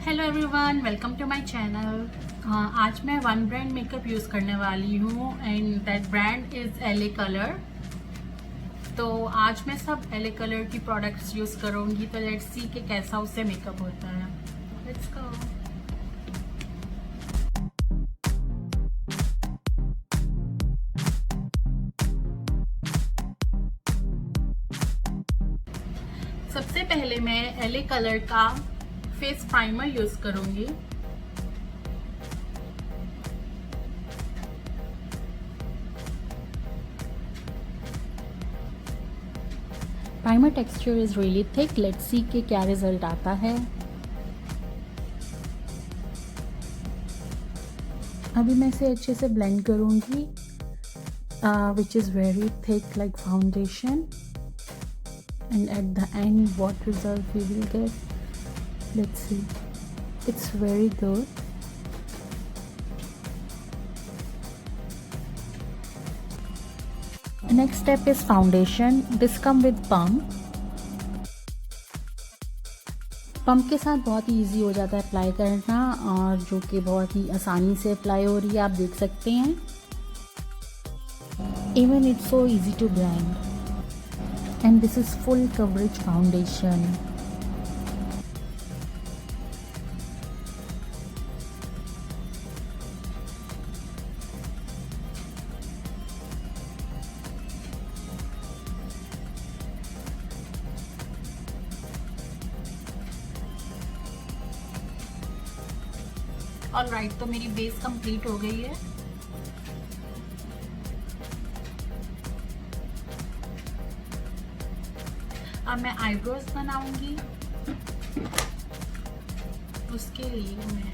Hello everyone, welcome to my channel. आज मैं one brand makeup use करने वाली हूँ and that brand is Elle colour. तो आज मैं सब एले कलर की प्रोडक्ट्स यूज़ करूँगी, तो लेट्स सी कि कैसा उससे मेकअप होता है। Let's go. सबसे पहले मैं एले कलर का फेस प्राइमर यूज़ करूँगी। Primer texture is really thick. Let's see कि क्या रिजल्ट आता है। अभी मैं इसे अच्छे से ब्लेंड करूँगी, which is very thick like foundation. And at the end, what result we will get, let's see. It's very good. The next step is foundation. This come with pump. Pump के साथ बहुत ही easy हो जाता है apply करना, और जो कि बहुत ही आसानी से अप्लाई हो रही है, आप देख सकते हैं। Even it's so easy to blend. And this is full coverage foundation. Alright, तो मेरी बेस कंप्लीट हो गई है। अब मैं आईब्रोज बनाऊंगी। उसके लिए मैं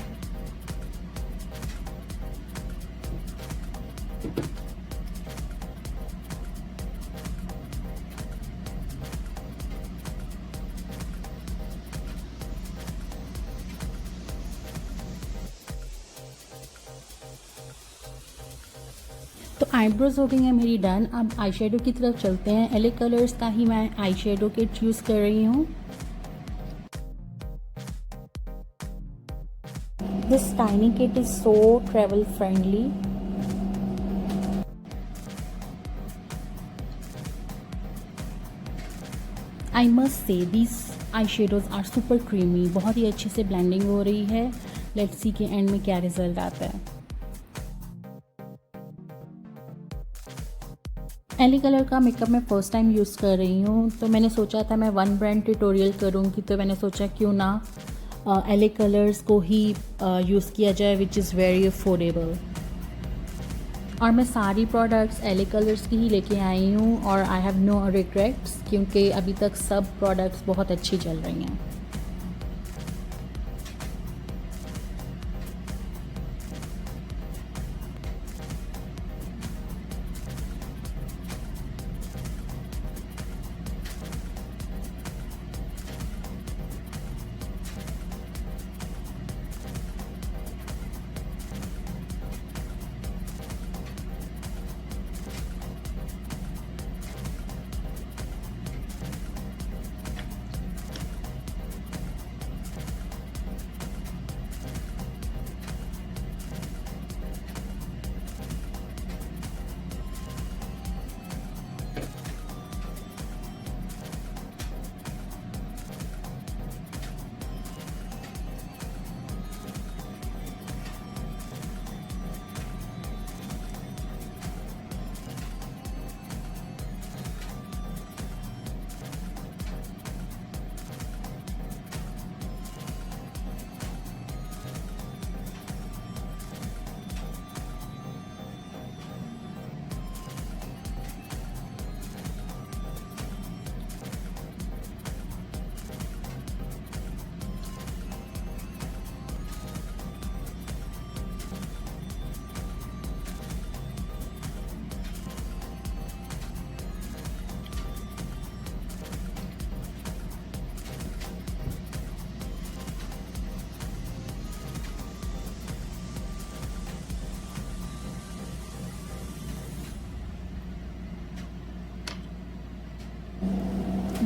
तो आईब्रोज हो गई हैं मेरी डन। अब आई शेडो की तरफ चलते हैं। एले कलर्स का ही मैं आई शेडो किट यूज़ कर रही हूँ। This tiny kit is so travel friendly. I must say this eye shadows are super creamy. बहुत ही अच्छे से ब्लेंडिंग हो रही है। लेट्स सी के एंड में क्या रिजल्ट आता है। एले कलर का मेकअप मैं फ़र्स्ट टाइम यूज़ कर रही हूँ, तो मैंने सोचा था मैं वन ब्रांड ट्यूटोरियल करूँगी, तो मैंने सोचा क्यों ना एले कलर्स को ही यूज़ किया जाए, विच इज़ वेरी अफोर्डेबल। और मैं सारी प्रोडक्ट्स एले कलर्स की ही लेके आई हूँ, और आई हैव नो रिग्रेट्स, क्योंकि अभी तक सब प्रोडक्ट्स बहुत अच्छी चल रही हैं।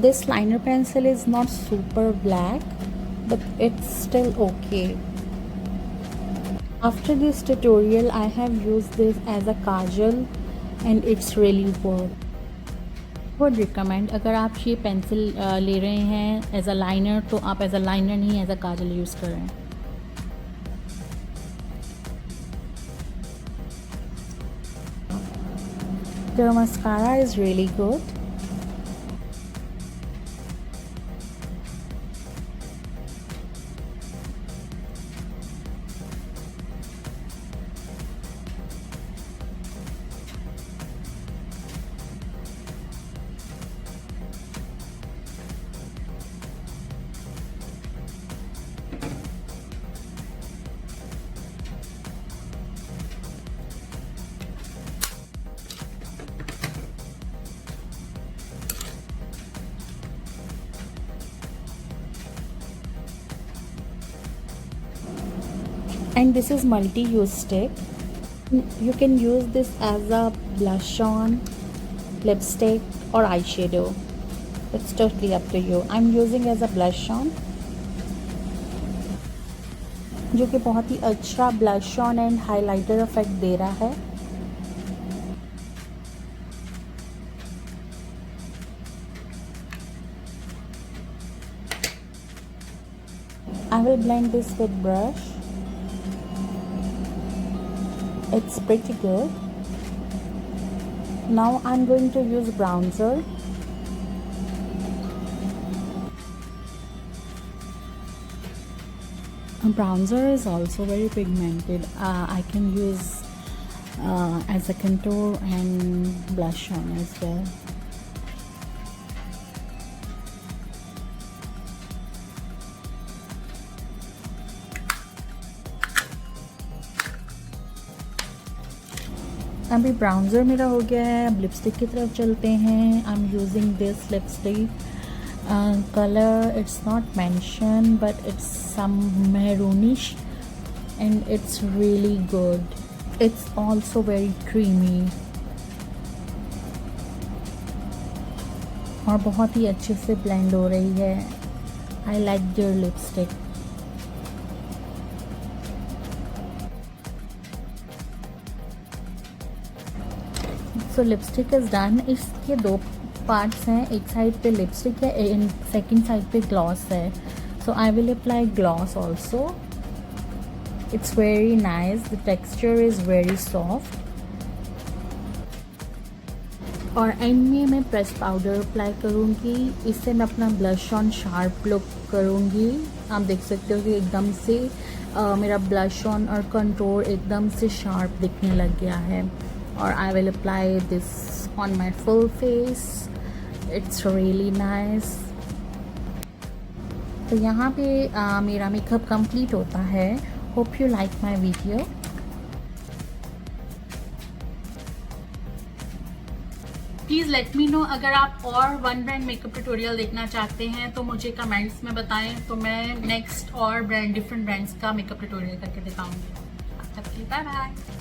This liner pencil is not super black, but it's still okay. After this tutorial, I have used this as a kajal and it's really worth. Would recommend अगर आप ये पेंसिल ले रहे हैं एज अ लाइनर तो आप as a liner नहीं as a Kajal use करें. The mascara is really good. And this is multi-use stick. You can use this as a blush on, lipstick or eyeshadow. It's totally up to you. I'm using as a blush on, जो कि बहुत ही अच्छा blush on and highlighter effect दे रहा है. I will blend this with brush. It's pretty good. Now I'm going to use bronzer. Bronzer is also very pigmented. I can use as a contour and blush on as well. अभी bronzer मेरा हो गया है. अब lipstick की तरफ चलते हैं. I am using this lipstick color, it's not mentioned but it's some maroonish and it's really good. It's also very creamy और बहुत ही अच्छे से ब्लेंड हो रही है. I like their lipstick. So lipstick is done. इसके दो पार्ट्स हैं. एक साइड पे लिपस्टिक है एंड सेकंड साइड पे ग्लॉस है. So I will apply gloss also. It's very nice. The texture is very soft. और एंड में मैं प्रेस पाउडर अप्लाई करूँगी. इससे मैं अपना ब्लश ऑन शार्प लुक करूँगी. आप देख सकते हो कि एकदम से मेरा ब्लश ऑन और कंटूर एकदम से शार्प दिखने लग गया है. और आई will apply this on my full face. It's really nice. तो यहाँ पे मेरा मेकअप कंप्लीट होता है. Hope you like my video. Please let me know अगर आप और वन ब्रांड मेकअप ट्यूटोरियल देखना चाहते हैं तो मुझे कमेंट्स में बताएं. तो मैं नेक्स्ट और डिफरेंट ब्रांड्स का मेकअप ट्यूटोरियल करके दिखाऊंगी. तब तक के लिए बाय बाय.